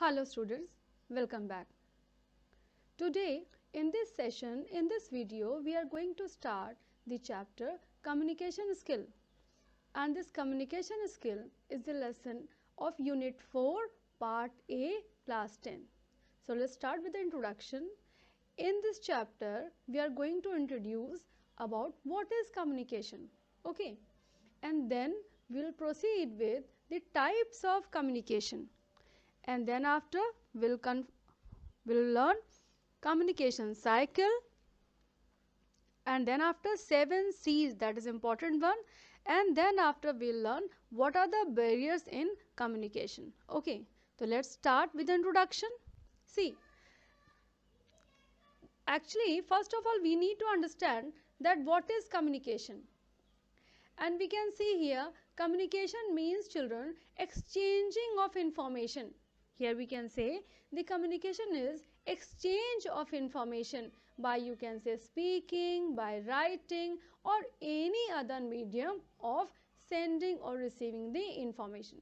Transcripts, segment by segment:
Hello students, welcome back. Today in this session, in this video, we are going to start the chapter communication skill, and this communication skill is the lesson of unit 4 part A class 10. So let's start with the introduction. In this chapter we are going to introduce about what is communication, okay, and then we will proceed with the types of communication, and then after we'll learn communication cycle, and then after 7 C's, that is important one, and then after we'll learn what are the barriers in communication. Okay, so let's start with the introduction. See, actually first of all we need to understand that what is communication. And we can see here communication means, children, exchanging of information. Here we can say the communication is exchange of information by, you can say, speaking, by writing, or any other medium of sending or receiving the information.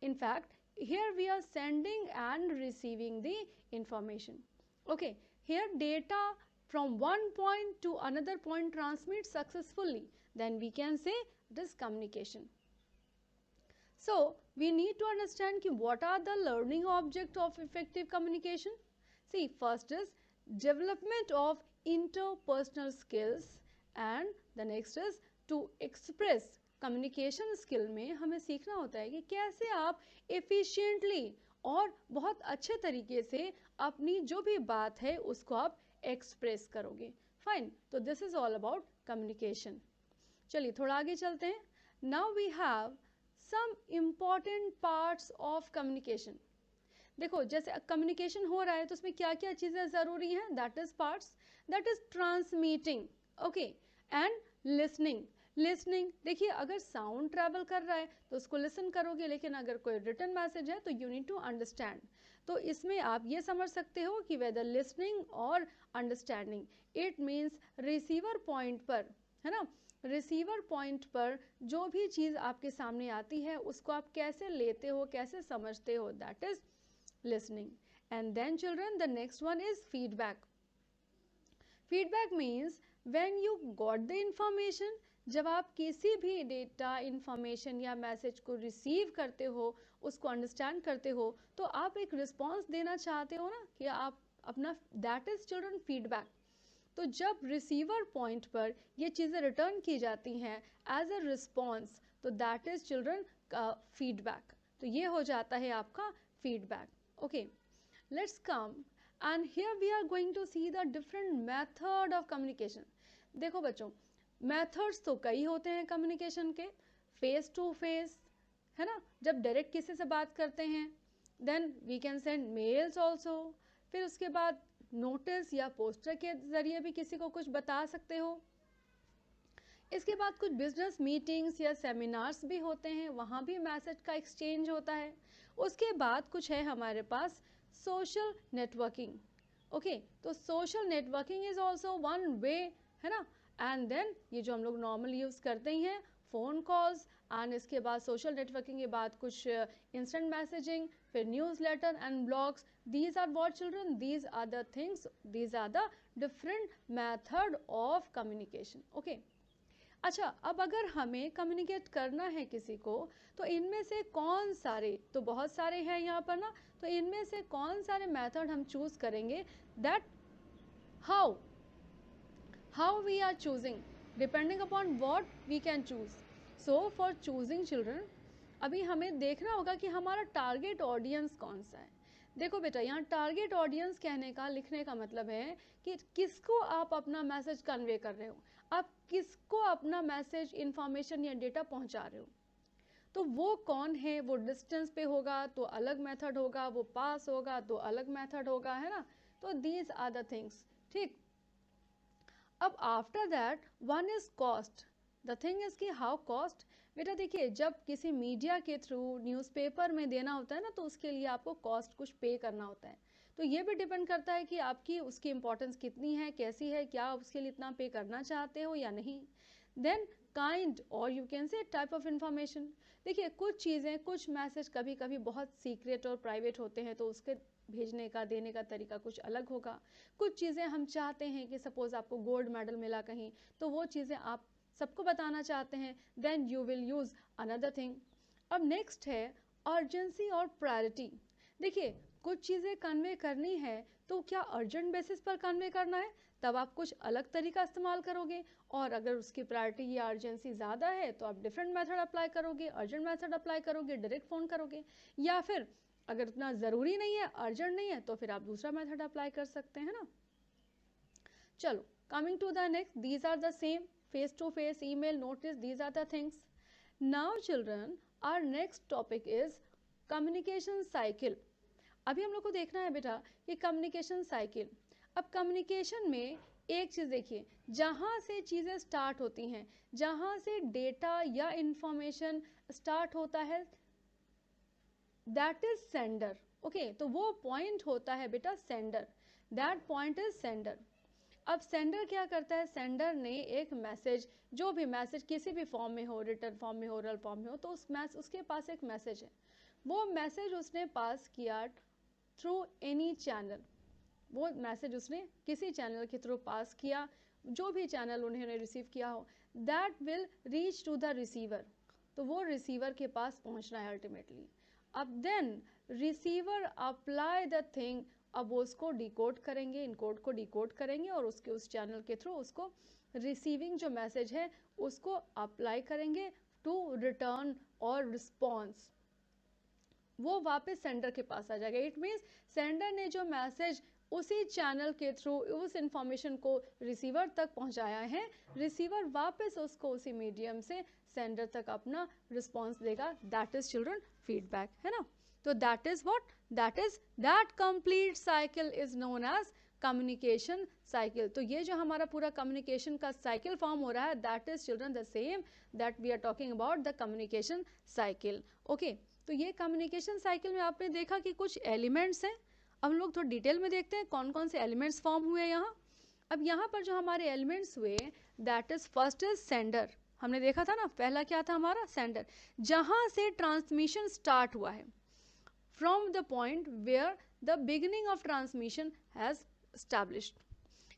In fact, here we are sending and receiving the information. Okay, here data from one point to another point transmits successfully, then we can say this communication. So we need to understand what are the learning object of effective communication. See, first is development of interpersonal skills, and the next is to express. Communication skill में हमें सीखना होता है कि कैसे आप efficiently और बहुत अच्छे तरीके से अपनी जो भी बात है उसको आप एक्सप्रेस करोगे. फाइन, तो this is all about communication. चलिए थोड़ा आगे चलते हैं. Now we have some important parts of communication. देखो, जैसे कम्युनिकेशन हो रहा है तो उसमें क्या क्या चीज़ें ज़रूरी हैं. That is parts, that is transmitting, okay, and listening. Listening, देखिए अगर साउंड ट्रैवल कर रहा है तो उसको लिसन करोगे, लेकिन अगर कोई रिटन मैसेज है तो यू नीड टू अंडरस्टैंड. तो इसमें आप ये समझ सकते हो कि वेदर लिसनिंग और understanding, it means receiver point पर, है ना, रिसीवर पॉइंट पर जो भी चीज़ आपके सामने आती है उसको आप कैसे लेते हो, कैसे समझते हो, that is listening. And then children, the next one is feedback. Feedback means when you got the information, जब आप किसी भी डेटा, इंफॉर्मेशन या मैसेज को रिसीव करते हो, उसको अंडरस्टैंड करते हो, तो आप एक रिस्पॉन्स देना चाहते हो ना, कि आप अपना, दैट इज चिल्ड्रन फीडबैक. तो जब रिसीवर पॉइंट पर ये चीज़ें रिटर्न की जाती हैं एज अ रिस्पॉन्स, तो दैट इज चिल्ड्रन फीडबैक. तो ये हो जाता है आपका feedback. Okay, let's come, and here we are going to see the different method of communication. देखो बच्चों, methods तो कई होते हैं कम्युनिकेशन के. फेस टू फेस, है ना, जब डायरेक्ट किसी से बात करते हैं, then we can send mails also. फिर उसके बाद नोटिस या पोस्टर के ज़रिए भी किसी को कुछ बता सकते हो. इसके बाद कुछ बिजनेस मीटिंग्स या सेमिनार्स भी होते हैं, वहाँ भी मैसेज का एक्सचेंज होता है. उसके बाद कुछ है हमारे पास सोशल नेटवर्किंग. ओके, तो social networking is also one way, है ना. एंड देन ये जो हम लोग नॉर्मल यूज़ करते ही हैं, फ़ोन कॉल्स, एंड इसके बाद सोशल नेटवर्किंग के बाद कुछ इंस्टेंट मैसेजिंग, फिर newsletter and blogs. These are what children, these are the things, these are the different method of communication. Okay, अच्छा, अब अगर हमें कम्युनिकेट करना है किसी को, तो इनमें से कौन सारे, तो बहुत सारे हैं यहाँ पर ना, तो इनमें से कौन सारे मेथड हम चूज़ करेंगे, that how we are choosing, depending upon what we can choose. So for choosing children, अभी हमें देखना होगा कि हमारा टारगेट ऑडियंस कौन सा है. देखो बेटा, यहाँ टारगेट ऑडियंस कहने का, लिखने का मतलब है कि किसको आप अपना मैसेज कन्वे कर रहे हो, आप किसको अपना मैसेज, इंफॉर्मेशन या डेटा पहुंचा रहे हो. तो वो कौन है, वो डिस्टेंस पे होगा तो अलग मेथड होगा, वो पास होगा तो अलग मेथड होगा, है ना. तो दीज आर द थिंग्स. ठीक, अब after that one is cost. The thing is कि हाउ कॉस्ट. बेटा देखिए, जब किसी मीडिया के थ्रू न्यूज़पेपर में देना होता है ना, तो उसके लिए आपको कॉस्ट कुछ पे करना होता है. तो ये भी डिपेंड करता है कि आपकी उसकी इंपॉर्टेंस कितनी है, कैसी है, क्या आप उसके लिए इतना पे करना चाहते हो या नहीं. देन काइंड और यू कैन से टाइप ऑफ इंफॉर्मेशन। देखिए कुछ चीज़ें, कुछ मैसेज कभी कभी बहुत सीक्रेट और प्राइवेट होते हैं, तो उसके भेजने का, देने का तरीका कुछ अलग होगा। कुछ चीज़ें हम चाहते हैं कि सपोज आपको गोल्ड मेडल मिला कहीं, तो वो चीज़ें आप सबको बताना चाहते हैं, then you will use another thing. अब नेक्स्ट है अर्जेंसी और प्रायोरिटी। देखिए कुछ चीज़ें कन्वे करनी है तो क्या अर्जेंट बेसिस पर कन्वे करना है, तब आप कुछ अलग तरीका इस्तेमाल करोगे, और अगर उसकी प्रायोरिटी या अर्जेंसी ज़्यादा है तो आप डिफरेंट मेथड अप्लाई करोगे, अर्जेंट मेथड अप्लाई करोगे, डायरेक्ट फ़ोन करोगे, या फिर अगर इतना ज़रूरी नहीं है, अर्जेंट नहीं है, तो फिर आप दूसरा मेथड अप्लाई कर सकते हैं ना। चलो coming to the next, these are the same, face to face, email, notice, these are the things. Now children our next topic is communication cycle. अभी हम लोग को देखना है बेटा कि कम्युनिकेशन साइकिल। अब कम्युनिकेशन में एक चीज़ देखिए, जहाँ से चीज़ें स्टार्ट होती हैं, जहाँ से डेटा या इंफॉर्मेशन स्टार्ट होता है, दैट इज सेंडर। ओके, तो वो पॉइंट होता है बेटा sender, that point is sender. अब सेंडर क्या करता है, सेंडर ने एक मैसेज, जो भी मैसेज किसी भी फॉर्म में हो, रिटर्न फॉर्म में हो, ओरल फॉर्म में हो, तो उसके पास एक मैसेज है, वो मैसेज उसने पास किया थ्रू एनी चैनल, वो मैसेज उसने किसी चैनल के थ्रू पास किया, जो भी चैनल उन्होंने रिसीव किया हो, that will reach to the receiver, तो वो रिसीवर के पास पहुंचना है अल्टीमेटली। अब then receiver apply the thing, अब वो उसको डिकोड करेंगे, इनकोड को डिकोड करेंगे, और उसके उस चैनल के थ्रू उसको रिसीविंग जो मैसेज है उसको अप्लाई करेंगे टू रिटर्न और रिस्पॉन्स, वो वापस सेंडर के पास आ जाएगा। इट मीन्स सेंडर ने जो मैसेज उसी चैनल के थ्रू उस इंफॉर्मेशन को रिसीवर तक पहुंचाया है, रिसीवर वापस उसको उसी मीडियम से सेंडर तक अपना रिस्पॉन्स देगा, दैट इज चिल्ड्रन फीडबैक, है ना। तो that is what, that complete cycle is known as communication cycle. तो ये जो हमारा पूरा कम्युनिकेशन का साइकिल फॉर्म हो रहा है, that is children the same that we are talking about the communication cycle. Okay, तो ये कम्युनिकेशन साइकिल में आपने देखा कि कुछ एलिमेंट्स हैं। अब हम लोग थोड़ा डिटेल में देखते हैं कौन कौन से एलिमेंट्स फॉर्म हुए यहाँ। अब यहाँ पर जो हमारे एलिमेंट्स हुए, that is first is sender, हमने देखा था ना, पहला क्या था हमारा सेंडर, जहाँ से ट्रांसमिशन स्टार्ट हुआ है, from the point where the beginning of transmission has established.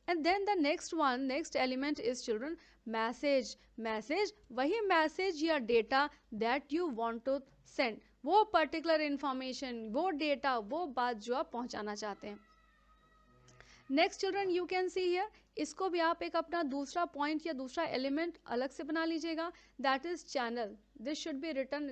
And then the next element is children message, वही मैसेज या data that you want to send, वो पर्टिकुलर इंफॉर्मेशन, वो डेटा, वो बात जो आप पहुंचाना चाहते हैं। Next children you can see here, इसको भी आप एक अपना दूसरा पॉइंट या दूसरा एलिमेंट अलग से बना लीजिएगा, that is channel, this should be written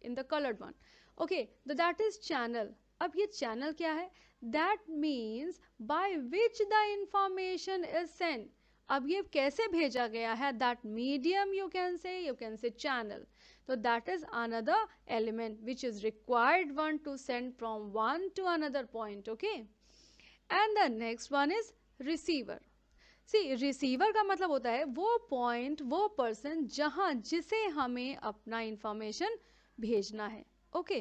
in the coloured one. Okay, that is channel. अब ये चैनल क्या है, that means by which the information is send, अब ये कैसे भेजा गया है, दैट medium you can say channel, तो that is another element which is required one to send from one to another point. Okay, and the next one is receiver. See, receiver का मतलब होता है वो पॉइंट, वो पर्सन जहां, जिसे हमें अपना इंफॉर्मेशन भेजना है। Okay,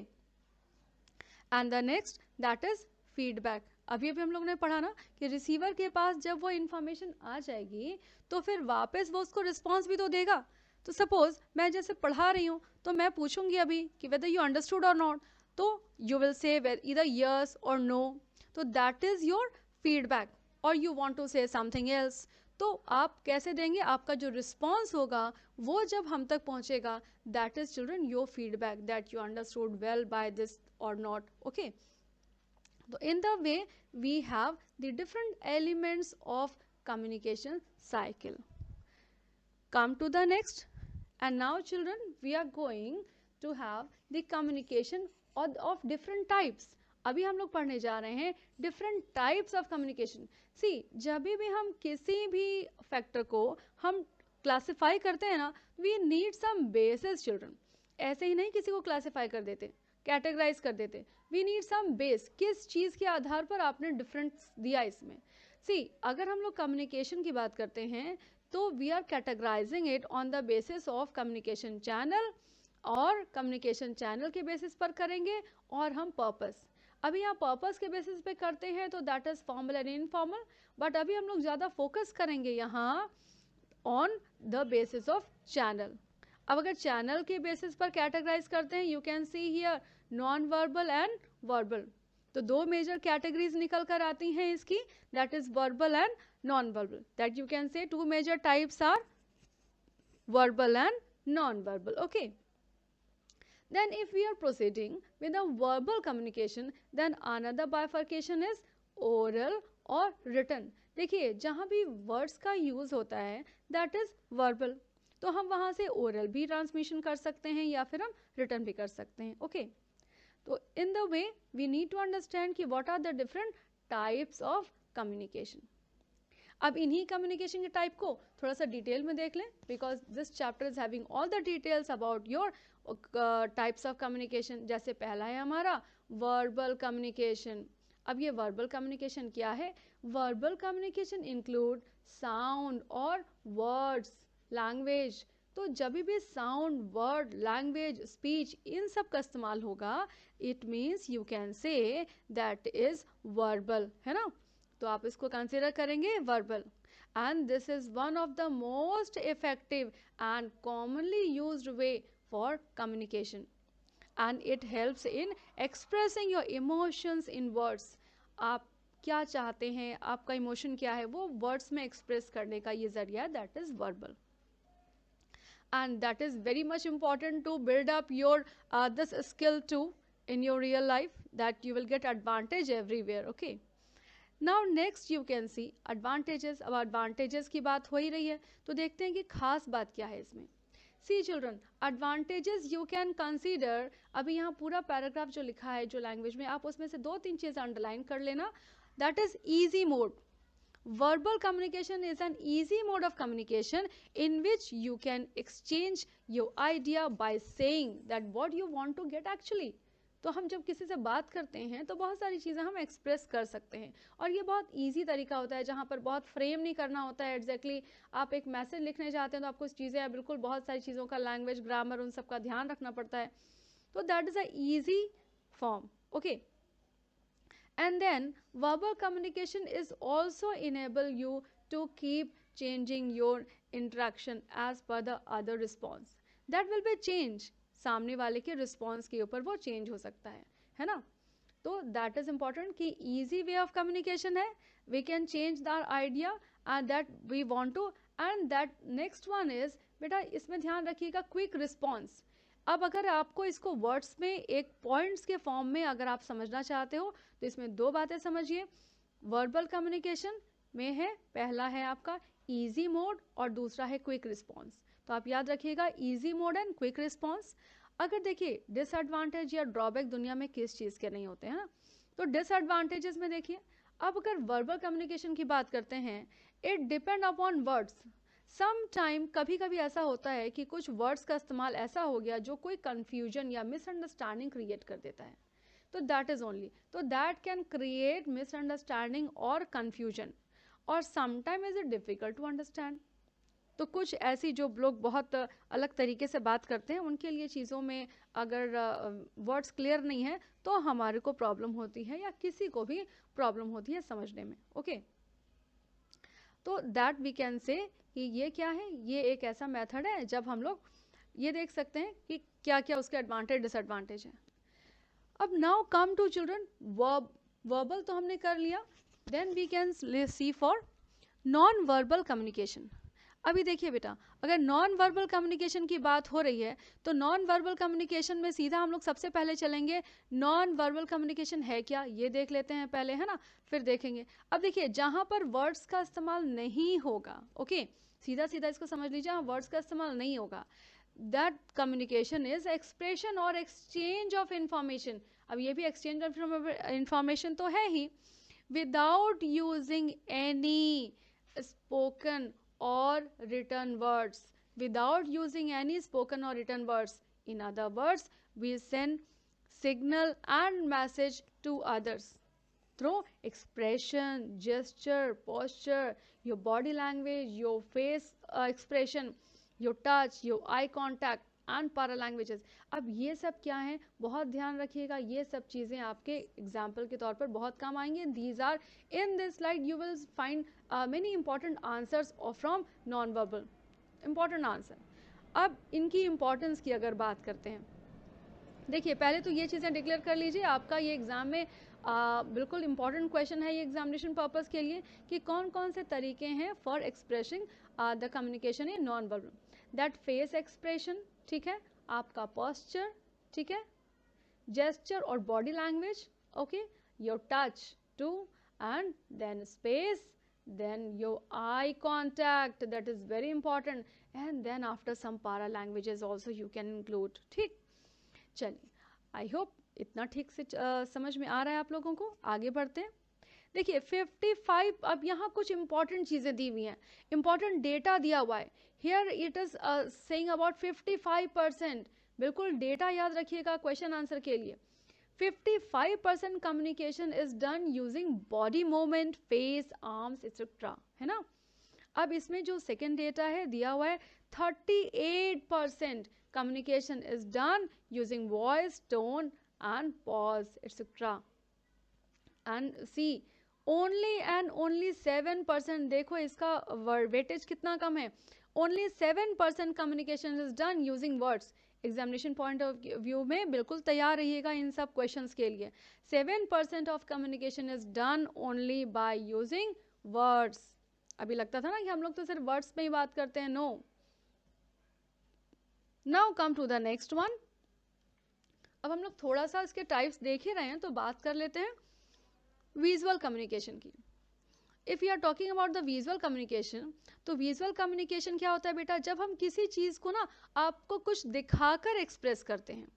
and the next that is feedback. अभी हम लोग ने पढ़ा ना कि रिसीवर के पास जब वो इंफॉर्मेशन आ जाएगी तो फिर वापस वो उसको रिस्पॉन्स भी तो देगा। तो सपोज मैं जैसे पढ़ा रही हूँ तो मैं पूछूंगी अभी कि whether you understood or not, तो you will say either yes or no, तो दैट इज योर फीडबैक, और you want to say something else, तो आप कैसे देंगे, आपका जो रिस्पॉन्स होगा वो जब हम तक पहुंचेगा, that is children your feedback, that you understood well by this और not. Okay, so in the way we have the different elements of communication cycle. Come to the next, and now children we are going to have the communication of different types. अभी हम लोग पढ़ने जा रहे हैं different types of communication. See, जब भी हम किसी भी फैक्टर को हम क्लासिफाई करते हैं ना, we need some basis children. ऐसे ही नहीं किसी को क्लासिफाई कर देते, कैटेगराइज कर देते, वी नीड सम बेस, किस चीज़ के आधार पर आपने डिफरेंस दिया इसमें। सी, अगर हम लोग कम्युनिकेशन की बात करते हैं तो we are categorising it on the basis of communication channel, और कम्युनिकेशन चैनल के बेसिस पर करेंगे, और हम पर्पस, अभी यहाँ पर्पस के बेसिस पे करते हैं तो that is formal and informal, but अभी हम लोग ज़्यादा फोकस करेंगे यहाँ on the basis of channel. अब अगर चैनल के बेसिस पर कैटेगराइज करते हैं, you can see here non verbal and verbal. तो दो मेजर कैटेगरीज निकल कर आती हैं इसकी, that is verbal and non verbal. That you can say two major types are verbal and non-verbal. Okay. Then if we are proceeding with a verbal communication, then another bifurcation is oral और written. देखिए जहाँ भी words का use होता है that is verbal, तो हम वहाँ से oral भी transmission कर सकते हैं या फिर हम written भी कर सकते हैं. Okay. तो in the way we need to understand कि what are the different types of communication. अब इन्हीं कम्युनिकेशन के टाइप को थोड़ा सा डिटेल में देख लें, because this chapter is having all the details about your types of communication. जैसे पहला है हमारा वर्बल कम्युनिकेशन. अब ये वर्बल कम्युनिकेशन क्या है? वर्बल कम्युनिकेशन इंक्लूड साउंड और वर्ड्स, लैंग्वेज. तो जब भी साउंड, वर्ड, लैंग्वेज, स्पीच, इन सब का इस्तेमाल होगा, it means you can say that is verbal, है ना. तो आप इसको कंसिडर करेंगे verbal. And this is one of the most effective and commonly used way for communication, and it helps in expressing your emotions in words. आप क्या चाहते हैं, आपका इमोशन क्या है, वो वर्ड्स में एक्सप्रेस करने का ये जरिया, that is verbal. And that is very much important to build up your this skill too in your real life, that you will get advantage everywhere. Okay. Now next you can see advantages. अब advantages की बात हो ही रही है, तो देखते हैं कि खास बात क्या है इसमें. See children, advantages you can consider. अभी यहाँ पूरा पैराग्राफ जो लिखा है जो लैंग्वेज में, आप उसमें से दो तीन चीज़ें अंडरलाइन कर लेना. That is easy mode. Verbal communication is an easy mode of communication in which you can exchange your idea by saying that what you want to get actually. तो हम जब किसी से बात करते हैं तो बहुत सारी चीज़ें हम एक्सप्रेस कर सकते हैं, और ये बहुत इजी तरीका होता है जहाँ पर बहुत फ्रेम नहीं करना होता है. एग्जैक्टली आप एक मैसेज लिखने जाते हैं तो आपको चीज़ें बिल्कुल बहुत सारी चीज़ों का लैंग्वेज, ग्रामर, उन सब का ध्यान रखना पड़ता है. तो that is a easy form. Okay. And then verbal communication is also enable you to keep changing your interaction as per the other response. That will be change. सामने वाले के रिस्पॉन्स के ऊपर वो चेंज हो सकता है ना. तो दैट इज इम्पॉर्टेंट कि ईजी वे ऑफ कम्युनिकेशन है. We can change that idea and that we want to. And that next one is, बेटा इसमें ध्यान रखिएगा, क्विक रिस्पॉन्स. अब अगर आपको इसको वर्ड्स में एक पॉइंट्स के फॉर्म में अगर आप समझना चाहते हो तो इसमें दो बातें समझिए. वर्बल कम्युनिकेशन में है, पहला है आपका इजी मोड और दूसरा है क्विक रिस्पॉन्स. तो आप याद रखिएगा easy mode and quick response. अगर देखिए डिसएडवांटेज या ड्रॉबैक दुनिया में किस चीज़ के नहीं होते हैं ना, तो डिसएडवांटेजेस में देखिए, अब अगर वर्बल कम्युनिकेशन की बात करते हैं, it depend upon words. Some time कभी कभी ऐसा होता है कि कुछ वर्ड्स का इस्तेमाल ऐसा हो गया जो कोई कन्फ्यूजन या मिसअंडरस्टैंडिंग क्रिएट कर देता है. तो दैट इज ओनली, तो दैट कैन क्रिएट मिसअंडरस्टैंडिंग और कन्फ्यूजन, और sometime is it difficult to understand. तो कुछ ऐसी जो लोग बहुत अलग तरीके से बात करते हैं, उनके लिए चीज़ों में अगर वर्ड्स क्लियर नहीं है तो हमारे को प्रॉब्लम होती है या किसी को भी प्रॉब्लम होती है समझने में. ओके. तो दैट वी कैन से कि ये क्या है, ये एक ऐसा मेथड है जब हम लोग ये देख सकते हैं कि क्या क्या उसके एडवांटेज डिसएडवांटेज हैं. अब now come to children verbal तो हमने कर लिया. Then we can see for non verbal communication. अभी देखिए बेटा, अगर नॉन वर्बल कम्युनिकेशन की बात हो रही है तो नॉन वर्बल कम्युनिकेशन में सीधा हम लोग सबसे पहले चलेंगे. नॉन वर्बल कम्युनिकेशन है क्या, ये देख लेते हैं पहले, है ना, फिर देखेंगे. अब देखिए जहाँ पर वर्ड्स का इस्तेमाल नहीं होगा, ओके, सीधा सीधा इसको समझ लीजिए, जहाँ वर्ड्स का इस्तेमाल नहीं होगा, दैट कम्युनिकेशन इज एक्सप्रेशन और एक्सचेंज ऑफ इंफॉर्मेशन. अब ये भी एक्सचेंज ऑफ इंफॉर्मेशन तो है ही, without using any spoken or written words, without using any spoken or written words. In other words, we send signal and message to others through expression, gesture, posture, your body language, your face expression, your touch, your eye contact, and पारा languages. अब ये सब क्या है, बहुत ध्यान रखिएगा, ये सब चीज़ें आपके एग्जाम्पल के तौर पर बहुत काम आएंगे। These are in this slide you will find many important answers from non verbal, important answer. अब इनकी इंपॉर्टेंस की अगर बात करते हैं, देखिए पहले तो ये चीज़ें डिक्लेयर कर लीजिए, आपका ये एग्ज़ाम में बिल्कुल इंपॉर्टेंट क्वेश्चन है ये एग्जामिनेशन पर्पस के लिए, कि कौन कौन से तरीके हैं for expressing the communication in non verbal. That face expression, ठीक है, आपका पोस्चर, ठीक है, जेस्चर और body language, okay, your touch too, and then space, then your eye contact, that is very important, and then after some para languages also you can include, ठीक। चलिए, I hope इतना ठीक से समझ में आ रहा है आप लोगों को। आगे बढ़ते हैं। देखिए 55, अब यहाँ कुछ इंपॉर्टेंट चीज़ें दी हुई हैं, इंपॉर्टेंट डेटा दिया हुआ है। Here it is saying about 55%, बिल्कुल डेटा याद रखिएगा क्वेश्चन आंसर के लिए। 55% communication is done using body movement, face, arms etcetera, है ना। अब इसमें जो सेकेंड डेटा है दिया हुआ है 38% communication is done using voice, tone and pause etc. and see only and only 7%, देखो इसका वेटेज कितना कम है, only 7% communication is done using words। Examination point of view में बिल्कुल तैयार रहिएगा इन सब क्वेश्चंस के लिए। 7% of communication is done only by using words. अभी लगता था ना कि हम लोग तो सिर्फ वर्ड्स में ही बात करते हैं, no. Now come to the next one. अब हम लोग थोड़ा सा इसके टाइप्स देख ही रहे हैं तो बात कर लेते हैं विजुअल कम्युनिकेशन की। If you are talking about the visual communication, तो विजुअल कम्युनिकेशन क्या होता है बेटा, जब हम किसी चीज़ को ना आपको कुछ दिखाकर एक्सप्रेस करते हैं।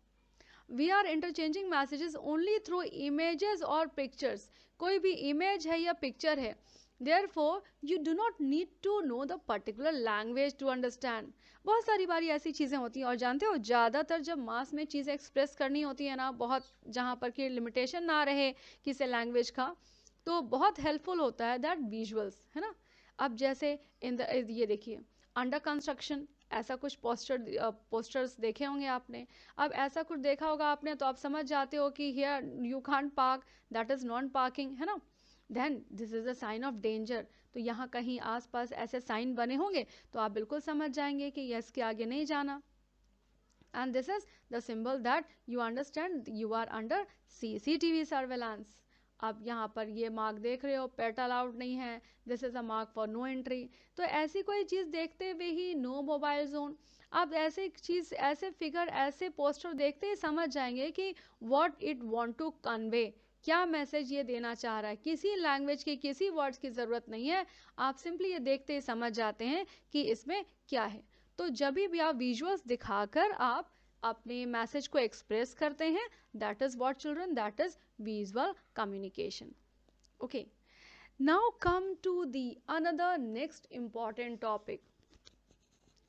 We are interchanging messages only through images और पिक्चर्स। कोई भी इमेज है या पिक्चर है, therefore you do not need to know the particular language to understand। बहुत सारी बारी ऐसी चीज़ें होती हैं, और जानते हो ज़्यादातर जब मास में चीज़ें एक्सप्रेस करनी होती है ना, बहुत जहाँ पर कि लिमिटेशन ना रहे किसी लैंग्वेज का, तो बहुत हेल्पफुल होता है दैट विजुअल्स, है ना। अब जैसे इन द ये देखिए अंडर कंस्ट्रक्शन, ऐसा कुछ पोस्टर्स देखे होंगे आपने। अब ऐसा कुछ देखा होगा आपने तो आप समझ जाते हो कि here you can't park, that is non parking, है ना। Then this is a sign of danger, तो यहाँ कहीं आसपास ऐसे साइन बने होंगे तो आप बिल्कुल समझ जाएंगे कि यस के आगे नहीं जाना। And this is the symbol that you understand you are under CCTV surveillance. अब यहाँ पर ये मार्क देख रहे हो, पेट अलाउड नहीं है, this is a mark for no entry. तो ऐसी कोई चीज़ देखते हुए ही नो मोबाइल जोन। आप ऐसे चीज़, ऐसे फिगर, ऐसे पोस्टर देखते ही समझ जाएंगे कि what it want to convey, क्या मैसेज ये देना चाह रहा है। किसी लैंग्वेज की, किसी वर्ड्स की ज़रूरत नहीं है, आप सिंपली ये देखते ही समझ जाते हैं कि इसमें क्या है। तो जब भी आप विजुअल्स दिखाकर आप अपने मैसेज को एक्सप्रेस करते हैं, that is what children, that is visual communication. Okay, now come to the another next important topic.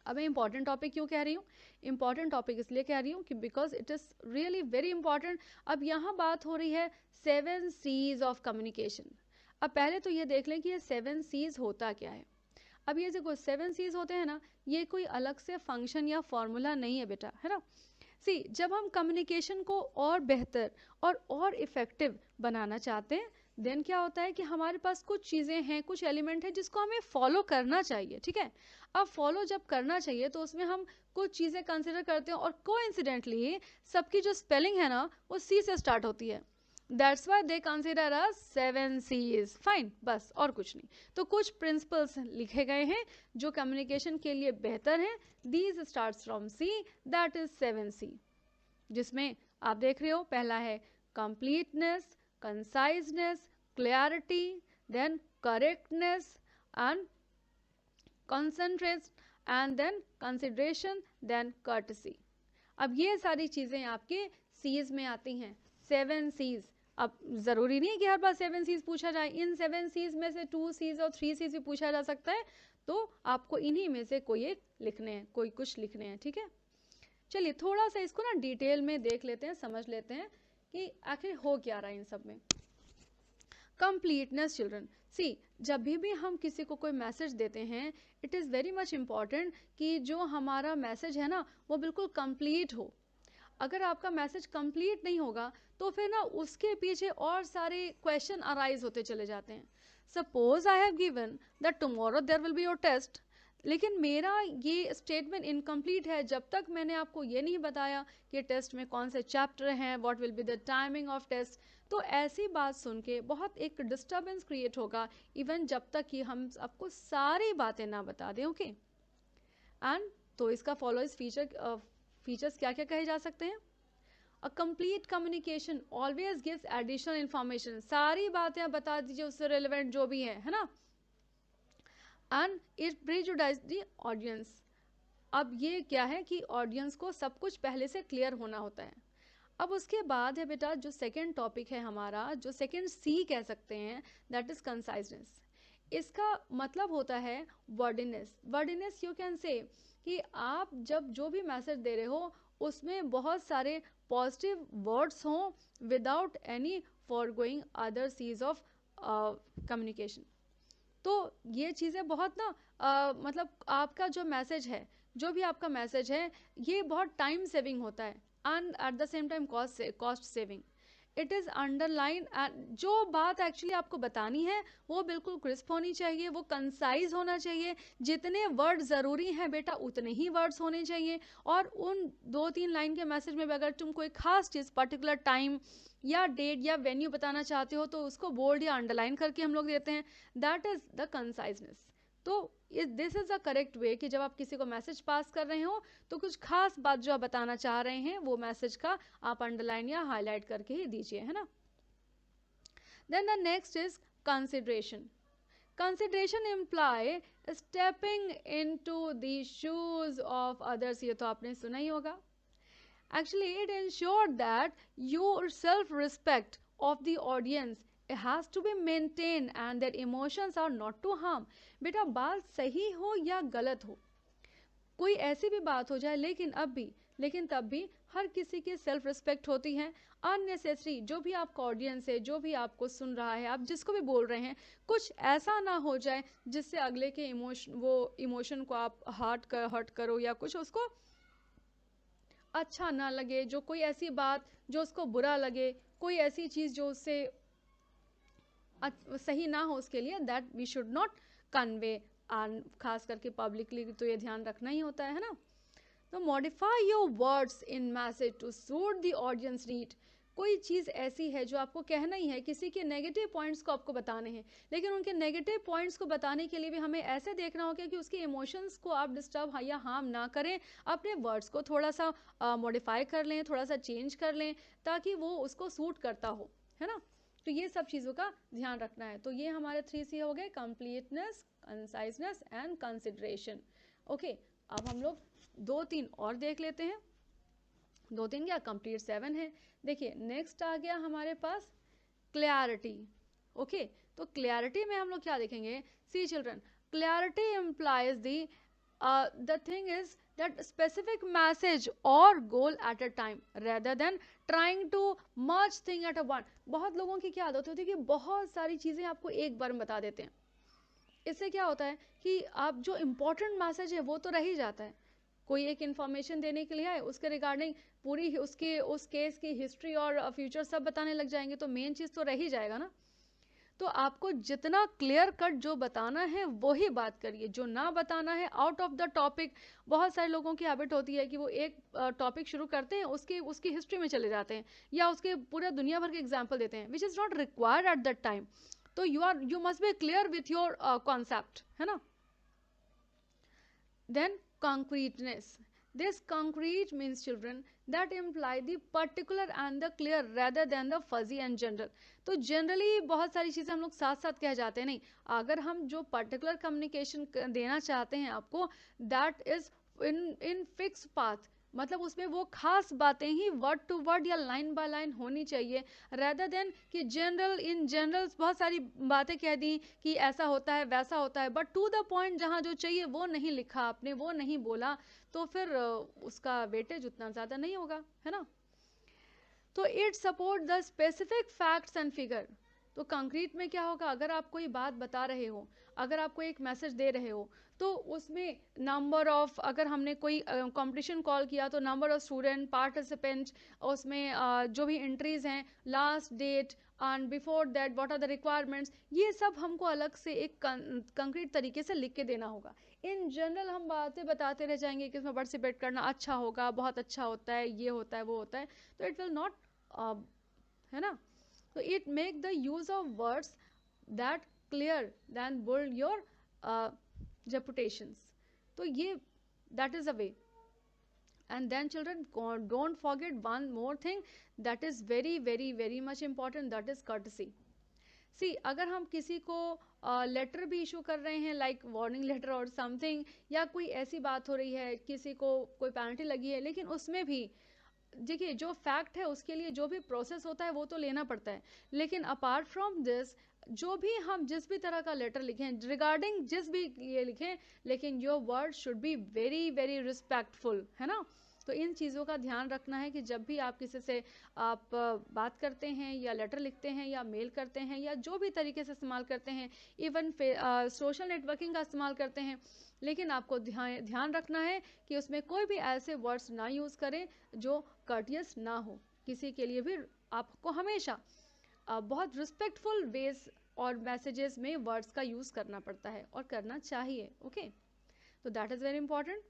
अब मैं इंपॉर्टेंट टॉपिक क्यों कह रही हूँ, इंपॉर्टेंट टॉपिक इसलिए कह रही हूँ कि because it is really very important. अब यहाँ बात हो रही है 7 C's ऑफ कम्युनिकेशन। अब पहले तो ये देख लें कि ये 7 C's होता क्या है। अब ये जो 7 C's होते हैं ना, ये कोई अलग से फंक्शन या फॉर्मूला नहीं है बेटा, है ना। सी, जब हम कम्युनिकेशन को और बेहतर और इफ़ेक्टिव बनाना चाहते हैं, देन क्या होता है कि हमारे पास कुछ चीज़ें हैं, कुछ एलिमेंट है जिसको हमें फॉलो करना चाहिए, ठीक है। अब फॉलो जब करना चाहिए तो उसमें हम कुछ चीज़ें कंसिडर करते हैं, और कोइंसिडेंटली सबकी जो स्पेलिंग है ना वो C से स्टार्ट होती है। That's why they consider us 7 C's, fine, बस और कुछ नहीं। तो कुछ प्रिंसिपल्स लिखे गए हैं जो कम्युनिकेशन के लिए बेहतर हैं। These starts from C, that is 7 C, जिसमें आप देख रहे हो पहला है completeness, conciseness, clarity, then correctness and concentration, and then consideration, then courtesy. अब ये सारी चीज़ें आपके C's में आती हैं, 7 C's। अब ज़रूरी नहीं है कि हर बार 7 C's पूछा जाए, इन 7 C's में से 2 C's और 3 C's भी पूछा जा सकता है, तो आपको इन्हीं में से कोई एक लिखने हैं, कोई कुछ लिखने हैं, ठीक है। चलिए थोड़ा सा इसको ना डिटेल में देख लेते हैं, समझ लेते हैं कि आखिर हो क्या रहा है इन सब में। कंप्लीटनेस चिल्ड्रन, सी जब भी हम किसी को कोई मैसेज देते हैं, it is very much important कि जो हमारा मैसेज है ना वो बिल्कुल कंप्लीट हो। अगर आपका मैसेज कंप्लीट नहीं होगा तो फिर ना उसके पीछे और सारे क्वेश्चन अराइज होते चले जाते हैं। Suppose I have given that tomorrow there will be your test, लेकिन मेरा ये स्टेटमेंट इनकम्प्लीट है जब तक मैंने आपको ये नहीं बताया कि टेस्ट में कौन से चैप्टर हैं, what will be the timing of test. तो ऐसी बात सुन के बहुत एक डिस्टर्बेंस क्रिएट होगा, इवन जब तक कि हम आपको सारी बातें ना बता दें। ओके एंड तो इसका फॉलोइज फीचर्स क्या क्या कहे जा सकते हैं? A complete communication always gives additional information, सारी बातें बता दीजिए उससे रिलेवेंट जो भी है ना। And it prejudice the audience, अब ये क्या है कि ऑडियंस को सब कुछ पहले से क्लियर होना होता है। अब उसके बाद है बेटा जो सेकेंड टॉपिक है हमारा, जो सेकेंड सी कह सकते हैं, दैट इज कंसाइजनेस। इसका मतलब होता है वर्डिनेस। वर्डिनेस यू कैन से कि आप जब जो भी मैसेज दे रहे हो उसमें बहुत सारे पॉजिटिव वर्ड्स हों without any forgoing other sees of communication. तो ये चीज़ें बहुत ना मतलब आपका जो मैसेज है, जो भी आपका मैसेज है, ये बहुत टाइम सेविंग होता है and at the same time cost saving. It is underline, जो बात एक्चुअली आपको बतानी है वो बिल्कुल क्रिस्प होनी चाहिए, वो कंसाइज होना चाहिए। जितने वर्ड ज़रूरी हैं बेटा उतने ही वर्ड्स होने चाहिए। और उन 2-3 लाइन के मैसेज में भी अगर तुम कोई खास चीज़, पर्टिकुलर टाइम या डेट या वेन्यू बताना चाहते हो तो उसको बोल्ड या अंडरलाइन करके हम लोग देते हैं। That is the conciseness. तो this is the correct way कि जब आप किसी को मैसेज पास कर रहे हो तो कुछ खास बात जो आप बताना चाह रहे हैं वो मैसेज का आप अंडरलाइन या हाईलाइट करके ही दीजिए, है ना। Then the next is consideration. Consideration imply stepping into the shoes of others, ये तो आपने सुना ही होगा। Actually, it ensured that your self-respect of the audience has to be maintained and their emotions are not to harm. बेटा बात सही हो या गलत हो, कोई ऐसी भी बात हो जाए, लेकिन तब भी हर किसी की सेल्फ रिस्पेक्ट होती है। अननेसेसरी जो भी आपका ऑडियंस है, जो भी आपको सुन रहा है, आप जिसको भी बोल रहे हैं, कुछ ऐसा ना हो जाए जिससे अगले के इमोशन को आप हर्ट करो या कुछ उसको अच्छा ना लगे, जो कोई ऐसी बात जो उसको बुरा लगे, कोई ऐसी चीज़ जो उससे सही ना हो उसके लिए, that we should not convey. खास करके पब्लिकली तो ये ध्यान रखना ही होता है ना। तो modify your words in message to suit the audience need. कोई चीज़ ऐसी है जो आपको कहना ही है, किसी के नेगेटिव पॉइंट्स को आपको बताने हैं, लेकिन उनके नेगेटिव पॉइंट्स को बताने के लिए भी हमें ऐसे देखना होगा कि उसके इमोशंस को आप डिस्टर्ब या हार्म ना करें। अपने वर्ड्स को थोड़ा सा मॉडिफाई कर लें, थोड़ा सा चेंज कर लें ताकि वो उसको सूट करता हो, है ना। तो ये सब चीज़ों का ध्यान रखना है। तो ये हमारे 3C हो गए, completeness, conciseness and consideration. Okay, अब हम लोग 2-3 और देख लेते हैं। 2-3 क्या, कंप्लीट 7 है। देखिए नेक्स्ट आ गया हमारे पास क्लैरिटी। ओके, तो क्लैरिटी में हम लोग क्या देखेंगे? See children, clarity implies the thing is that specific message or goal at a time rather than trying to merge thing at a one। बहुत लोगों की क्या आदत होती है कि बहुत सारी चीज़ें आपको एक बार में बता देते हैं। इससे क्या होता है कि आप जो इम्पोर्टेंट मैसेज है वो तो रह ही जाता है। कोई एक इन्फॉर्मेशन देने के लिए आए, उसके रिगार्डिंग पूरी उसके उस केस की हिस्ट्री और फ्यूचर सब बताने लग जाएंगे तो मेन चीज़ तो रह ही जाएगा ना। तो आपको जितना क्लियर कट जो बताना है वही बात करिए, जो ना बताना है आउट ऑफ द टॉपिक। बहुत सारे लोगों की हैबिट होती है कि वो एक टॉपिक शुरू करते हैं, उसकी हिस्ट्री में चले जाते हैं या उसके पूरा दुनिया भर के एग्जाम्पल देते हैं, which is not required at that time. तो you must be clear with your concept, है ना। Then concreteness, this concrete means children that imply the particular and the clear rather than the fuzzy and general। तो generally बहुत सारी चीज़ें हम लोग साथ साथ कह जाते हैं, नहीं, अगर हम जो पर्टिकुलर कम्युनिकेशन देना चाहते हैं आपको, that is in fix path, मतलब उसमें वो खास बातें ही वर्ड टू वर्ड या लाइन बाय लाइन होनी चाहिए, रेदर देन कि इन जनरल बहुत सारी बातें कह दी कि ऐसा होता है वैसा होता है, बट टू द पॉइंट जहाँ जो चाहिए वो नहीं लिखा आपने, वो नहीं बोला, तो फिर उसका वेटेज उतना ज़्यादा नहीं होगा, है ना। तो it support the specific facts and figure. तो कंक्रीट में क्या होगा, अगर आप कोई बात बता रहे हो, अगर आप कोई एक मैसेज दे रहे हो, तो उसमें नंबर ऑफ, अगर हमने कोई कंपटीशन कॉल किया तो नंबर ऑफ स्टूडेंट पार्टिसिपेंट, उसमें जो भी एंट्रीज हैं, last date and before that what are the requirements, ये सब हमको अलग से एक कंक्रीट तरीके से लिख के देना होगा. इन जनरल हम बातें बताते रह जाएंगे कि इसमें पार्टिसिपेट करना अच्छा होगा, बहुत अच्छा होता है, ये होता है, वो होता है, तो इट विल नॉट, है ना. So it make the use of words that clear than build your reputations. So ये that is a way. And then children, don't forget one more thing that is very very very much important, that is courtesy. See, अगर हम किसी को letter भी issue कर रहे हैं, like warning letter और समथिंग, या कोई ऐसी बात हो रही है, किसी को कोई पेनल्टी लगी है, लेकिन उसमें भी देखिए जो फैक्ट है उसके लिए जो भी प्रोसेस होता है वो तो लेना पड़ता है, लेकिन अपार्ट फ्रॉम दिस, जो भी हम जिस भी तरह का लेटर लिखें, रिगार्डिंग जिस भी ये लिखें, लेकिन your word should be very very respectful, है ना. तो इन चीज़ों का ध्यान रखना है कि जब भी आप किसी से आप बात करते हैं, या लेटर लिखते हैं, या मेल करते हैं, या जो भी तरीके से इस्तेमाल करते हैं, इवन सोशल नेटवर्किंग का इस्तेमाल करते हैं, लेकिन आपको ध्यान रखना है कि उसमें कोई भी ऐसे वर्ड्स ना यूज़ करें जो कर्टियस ना हो. किसी के लिए भी आपको हमेशा बहुत रिस्पेक्टफुल वेज और मैसेजेस में वर्ड्स का यूज़ करना पड़ता है और करना चाहिए. ओके, तो that is very important.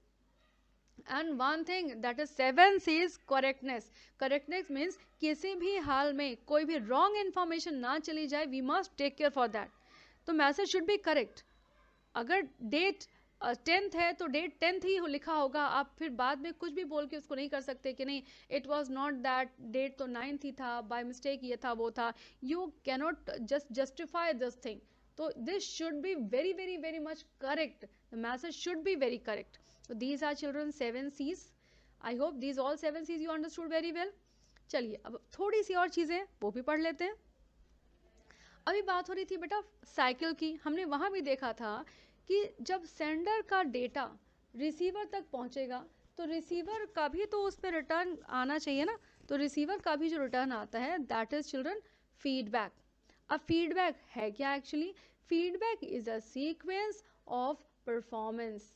And one thing that is 7 C's, correctness. Correctness means किसी भी हाल में कोई भी रॉन्ग इन्फॉर्मेशन ना चली जाए, we must take care for that. तो मैसेज शुड बी करेक्ट. अगर डेट 10th है तो डेट 10th ही लिखा होगा, आप फिर बाद में कुछ भी बोल के उसको नहीं कर सकते कि नहीं it was not that, date तो 9th ही था, बाय मिस्टेक ये था वो था. You cannot just justify this thing. तो this should be very very very much correct. The message should be very correct. So these are children 7 C's. I hope these all 7 C's you understood very well. चलिए अब थोड़ी सी और चीज़ें वो भी पढ़ लेते हैं. अभी बात हो रही थी बेटा साइकिल की. हमने वहाँ भी देखा था कि जब सेंडर का डेटा रिसीवर तक पहुँचेगा तो रिसीवर का भी तो उस पर रिटर्न आना चाहिए ना. तो रिसीवर का भी जो रिटर्न आता है दैट इज चिल्ड्रन फीडबैक. अब फीडबैक है क्या actually? Feedback is a sequence of performance,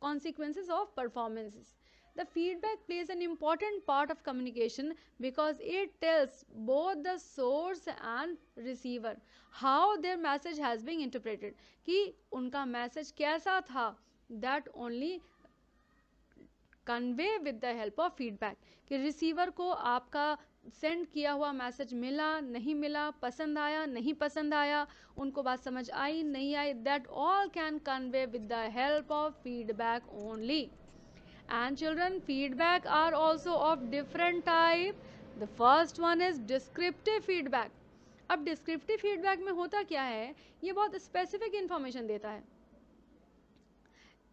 consequences of performances. The feedback plays an important part of communication because it tells both the source and receiver how their message has been interpreted. कि उनका message कैसा था, that only convey with the help of feedback. कि receiver को आपका send किया हुआ message मिला नहीं मिला, पसंद आया नहीं पसंद आया, उनको बात समझ आई नहीं आई, that all can convey with the help of feedback only. And children feedback are also of different type. The first one is descriptive feedback. अब डिस्क्रिप्टिव फीडबैक में होता क्या है, ये बहुत स्पेसिफिक इंफॉर्मेशन देता है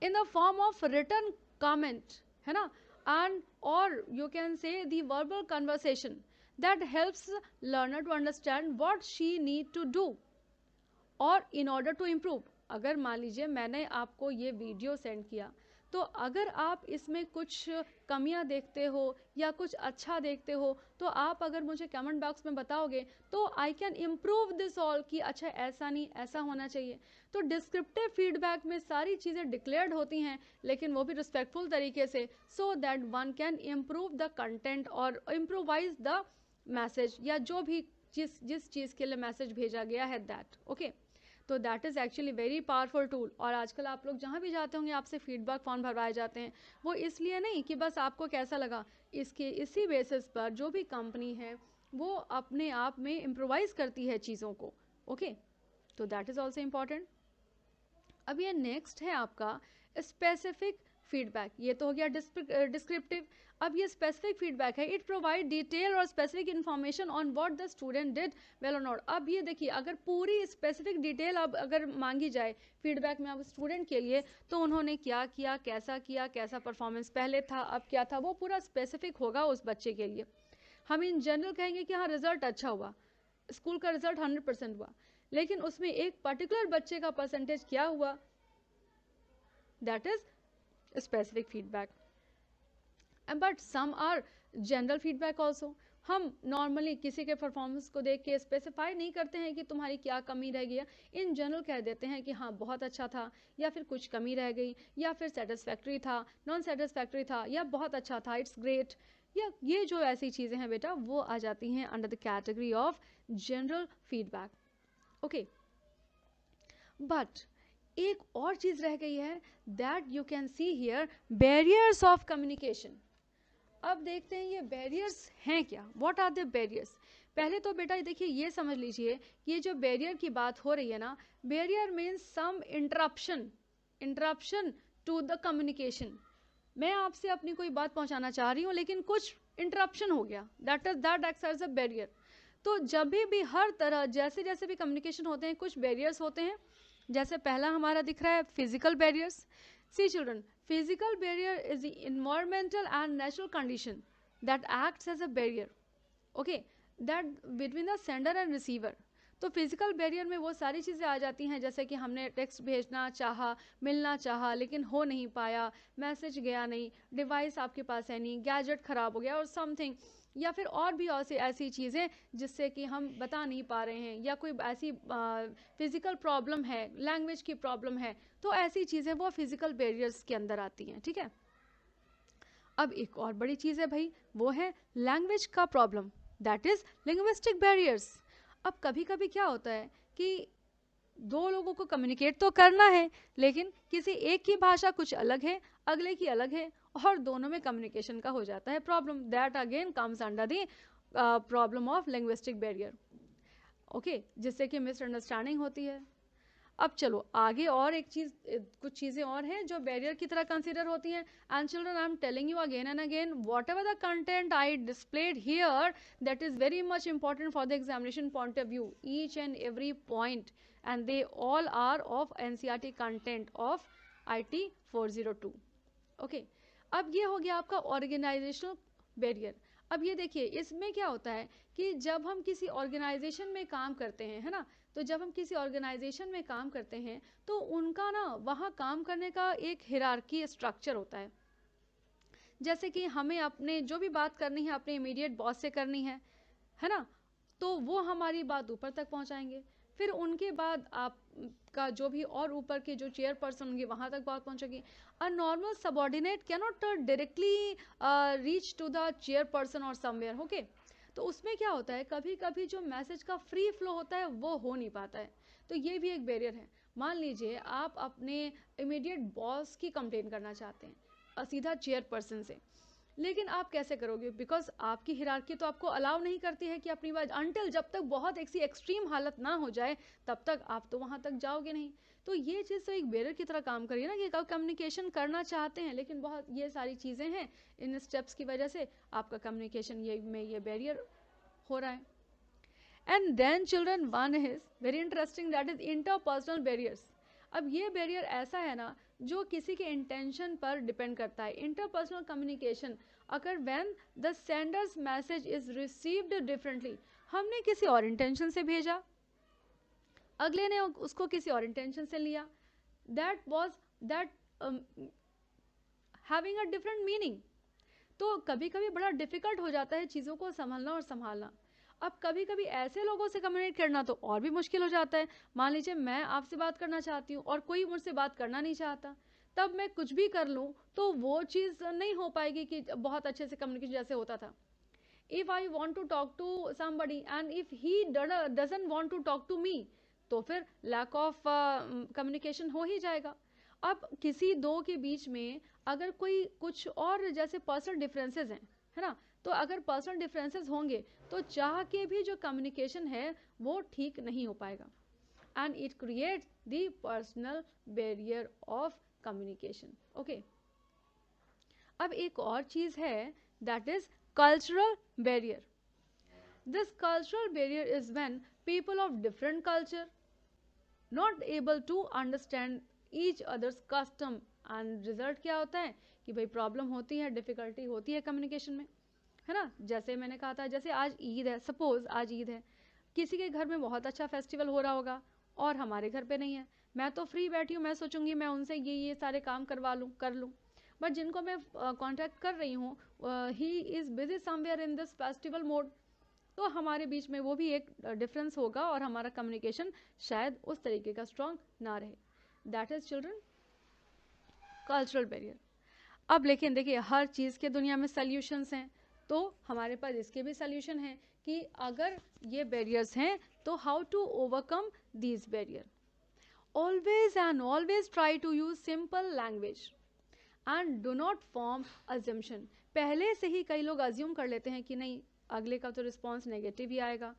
in the form of written comment, है ना, and or you can say the verbal conversation that helps learner to understand what she need to do or in order to improve. अगर मान लीजिए मैंने आपको ये वीडियो सेंड किया, तो अगर आप इसमें कुछ कमियां देखते हो या कुछ अच्छा देखते हो तो आप अगर मुझे कमेंट बॉक्स में बताओगे तो I can improve this all कि अच्छा ऐसा नहीं ऐसा होना चाहिए. तो डिस्क्रिप्टिव फीडबैक में सारी चीज़ें डिक्लेयर्ड होती हैं लेकिन वो भी रिस्पेक्टफुल तरीके से, so that one can improve the content और इम्प्रोवाइज द मैसेज, या जो भी जिस चीज़ के लिए मैसेज भेजा गया है दैट. ओके, तो that is actually very powerful tool. और आजकल आप लोग जहाँ भी जाते होंगे आपसे फीडबैक फॉर्म भरवाए जाते हैं, वो इसलिए नहीं कि बस आपको कैसा लगा, इसी बेसिस पर जो भी कंपनी है वो अपने आप में इम्प्रोवाइज़ करती है चीज़ों को. ओके, तो दैट इज़ ऑल्सो इम्पॉर्टेंट. अब ये नेक्स्ट है आपका स्पेसिफिक फीडबैक. ये तो हो गया डिस्क्रिप्टिव. अब ये स्पेसिफिक फीडबैक है. इट प्रोवाइड डिटेल और specific information on what the student did well और नॉट. अब ये देखिए अगर पूरी स्पेसिफिक डिटेल अब अगर मांगी जाए फीडबैक में अब स्टूडेंट के लिए, तो उन्होंने क्या किया, कैसा परफॉर्मेंस पहले था, अब क्या था, वो पूरा स्पेसिफिक होगा उस बच्चे के लिए. हम इन जनरल कहेंगे कि हाँ रिजल्ट अच्छा हुआ, स्कूल का रिजल्ट 100% हुआ, लेकिन उसमें एक पर्टिकुलर बच्चे का परसेंटेज क्या हुआ, that is specific feedback. But some are general feedback also. हम नॉर्मली किसी के परफॉर्मेंस को देख के स्पेसिफाई नहीं करते हैं कि तुम्हारी क्या कमी रह गई है, इन जनरल कह देते हैं कि हाँ बहुत अच्छा था, या फिर कुछ कमी रह गई, या फिर सेटिस्फैक्ट्री था, नॉन सेटिस्फैक्ट्री था, या बहुत अच्छा था, इट्स ग्रेट, या ये जो ऐसी चीज़ें हैं बेटा वो आ जाती हैं under the category of general feedback. Okay, but एक और चीज़ रह गई है, that you can see here, barriers of communication. अब देखते हैं ये बैरियर्स हैं क्या, व्हाट आर द बैरियर्स। पहले तो बेटा देखिए ये समझ लीजिए कि ये जो बैरियर की बात हो रही है ना, barrier means some interruption to the communication. मैं आपसे अपनी कोई बात पहुंचाना चाह रही हूँ लेकिन कुछ इंटरप्शन हो गया, that acts as a barrier. तो जब भी हर तरह जैसे जैसे भी कम्युनिकेशन होते हैं कुछ बैरियर्स होते हैं। जैसे पहला हमारा दिख रहा है physical barriers. See children, physical barrier is the environmental and natural condition that acts as a barrier, okay, that between the sender and receiver। तो फिजिकल बैरियर में वो सारी चीज़ें आ जाती हैं, जैसे कि हमने टेक्स्ट भेजना चाहा, मिलना चाहा लेकिन हो नहीं पाया, मैसेज गया नहीं, डिवाइस आपके पास है नहीं, गैजेट ख़राब हो गया और समथिंग, या फिर और भी ऐसी चीज़ें जिससे कि हम बता नहीं पा रहे हैं, या कोई ऐसी फिज़िकल प्रॉब्लम है, लैंग्वेज की प्रॉब्लम है, तो ऐसी चीज़ें वो फिज़िकल बैरियर्स के अंदर आती हैं। ठीक है, अब एक और बड़ी चीज़ है भाई, वो है लैंग्वेज का problem, that is linguistic barriers. अब कभी कभी क्या होता है कि दो लोगों को कम्युनिकेट तो करना है लेकिन किसी एक की भाषा कुछ अलग है, अगले की अलग है, और दोनों में कम्युनिकेशन का हो जाता है problem, that again comes under the problem of linguistic barrier. Okay, जिससे कि मिसअंडरस्टैंडिंग होती है। अब चलो आगे और एक चीज, कुछ चीजें और हैं जो बैरियर की तरह कंसीडर होती हैं। And children, I am telling you again and again, whatever the content I displayed here, that is very much important for the examination point of view, each and every point, and they all are of NCERT content of IT 402। Okay, अब ये हो गया आपका organisational barrier. अब ये देखिए इसमें क्या होता है कि जब हम किसी ऑर्गेनाइजेशन में काम करते हैं, है ना, तो जब हम किसी ऑर्गेनाइजेशन में काम करते हैं तो उनका ना वहाँ काम करने का एक हिरार्की स्ट्रक्चर होता है। जैसे कि हमें अपने जो भी बात करनी है अपने इमीडिएट बॉस से करनी है ना, तो वो हमारी बात ऊपर तक पहुंचाएंगे, फिर उनके बाद आपका जो भी और ऊपर के जो चेयरपर्सन होंगे वहां तक बात पहुंचेगी। A normal subordinate can not directly reach to the chairperson और समवेयर। ओके, तो उसमें क्या होता है कभी कभी जो मैसेज का फ्री फ्लो होता है वो हो नहीं पाता है, तो ये भी एक बैरियर है। मान लीजिए आप अपने इमीडिएट बॉस की कंप्लेन करना चाहते हैं सीधा चेयरपर्सन से, लेकिन आप कैसे करोगे, बिकॉज आपकी हिरार्की तो आपको अलाउ नहीं करती है कि अपनी बात, अनटिल जब तक बहुत ऐसी एक्सट्रीम हालत ना हो जाए तब तक आप तो वहां तक जाओगे नहीं। तो ये चीज़ तो एक बैरियर की तरह काम करिए ना, कि कम्युनिकेशन करना चाहते हैं लेकिन बहुत ये सारी चीज़ें हैं, इन स्टेप्स की वजह से आपका कम्युनिकेशन ये बैरियर हो रहा है। And then children, one is very interesting, that is interpersonal barriers. अब ये बैरियर ऐसा है ना जो किसी के इंटेंशन पर डिपेंड करता है। इंटरपर्सनल कम्युनिकेशन अगर when the Sanders message is received differently, हमने किसी और इंटेंशन से भेजा, अगले ने उसको किसी और इंटेंशन से लिया, that was that having a different meaning. तो कभी कभी बड़ा डिफिकल्ट हो जाता है चीज़ों को समझना और संभालना। अब कभी कभी ऐसे लोगों से कम्युनिकेट करना तो और भी मुश्किल हो जाता है। मान लीजिए मैं आपसे बात करना चाहती हूँ और कोई मुझसे बात करना नहीं चाहता, तब मैं कुछ भी कर लूँ तो वो चीज़ नहीं हो पाएगी कि बहुत अच्छे से कम्युनिकेशन जैसे होता था। If I want to talk to somebody and if he doesn't want to talk to me, तो फिर लैक ऑफ कम्युनिकेशन हो ही जाएगा। अब किसी दो के बीच में अगर कोई कुछ और जैसे पर्सनल डिफरेंसेस हैं, है ना, तो अगर पर्सनल डिफरेंसेस होंगे तो चाह के भी जो कम्युनिकेशन है वो ठीक नहीं हो पाएगा, and it creates the personal barrier of communication. Okay, अब एक और चीज है, that is cultural barrier. This cultural barrier is when people of different culture not able to understand each other's custom, and result क्या होता है कि भाई प्रॉब्लम होती है, डिफिकल्टी होती है कम्युनिकेशन में, है ना। जैसे मैंने कहा था, जैसे आज ईद है, सपोज आज ईद है, किसी के घर में बहुत अच्छा फेस्टिवल हो रहा होगा और हमारे घर पे नहीं है, मैं तो फ्री बैठी हूँ, मैं सोचूंगी मैं उनसे ये सारे काम करवा लूँ कर लूँ, बट जिनको मैं कांटेक्ट कर रही हूँ he is busy somewhere in this festival mode, तो हमारे बीच में वो भी एक डिफरेंस होगा और हमारा कम्युनिकेशन शायद उस तरीके का स्ट्रांग ना रहे. That is children cultural barrier. अब लेकिन देखिए हर चीज़ के दुनिया में सल्यूशंस हैं, तो हमारे पास इसके भी सल्यूशन हैं कि अगर ये बैरियर्स हैं तो how to overcome these barrier. Always and always try to use simple language and do not form assumption. पहले से ही कई लोग अज्यूम कर लेते हैं कि नहीं अगले का तो रिस्पॉन्स नेगेटिव ही आएगा,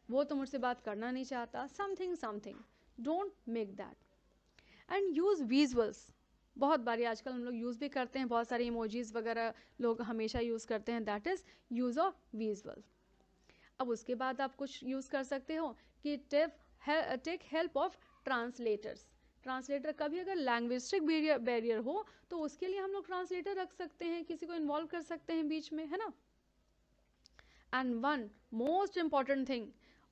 वो तो मुझसे बात करना नहीं चाहता, something. Don't make that. And use visuals. बहुत बारी आजकल हम लोग यूज़ भी करते हैं, बहुत सारे इमोजीज वगैरह लोग हमेशा यूज़ करते हैं. That is use of visual. अब उसके बाद आप कुछ यूज़ कर सकते हो कि take help of translators. Translator का भी अगर लैंग्विस्टिक बैरियर हो तो उसके लिए हम लोग ट्रांसलेटर रख सकते हैं, किसी को इन्वॉल्व कर सकते हैं बीच में, है ना. And one most important thing,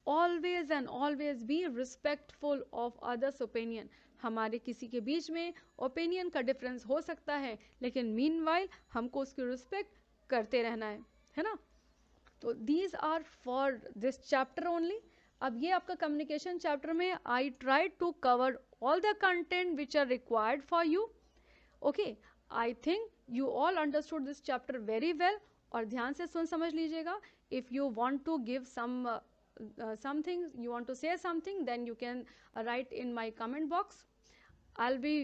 always and always be respectful of others opinion. हमारे किसी के बीच में ओपिनियन का डिफरेंस हो सकता है, लेकिन मीनवाइल हमको उसकी रिस्पेक्ट करते रहना है ना. तो these are for this chapter only. अब ये आपका कम्युनिकेशन चैप्टर में I try to cover all the content which are required for you. Okay, I think you all understood this chapter very well. और ध्यान से सुन समझ लीजिएगा. If you want to give something, you want to say something, then you can write in my comment box. I'll be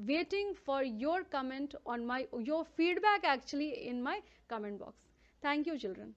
waiting for your comment on your feedback actually in my comment box. Thank you children.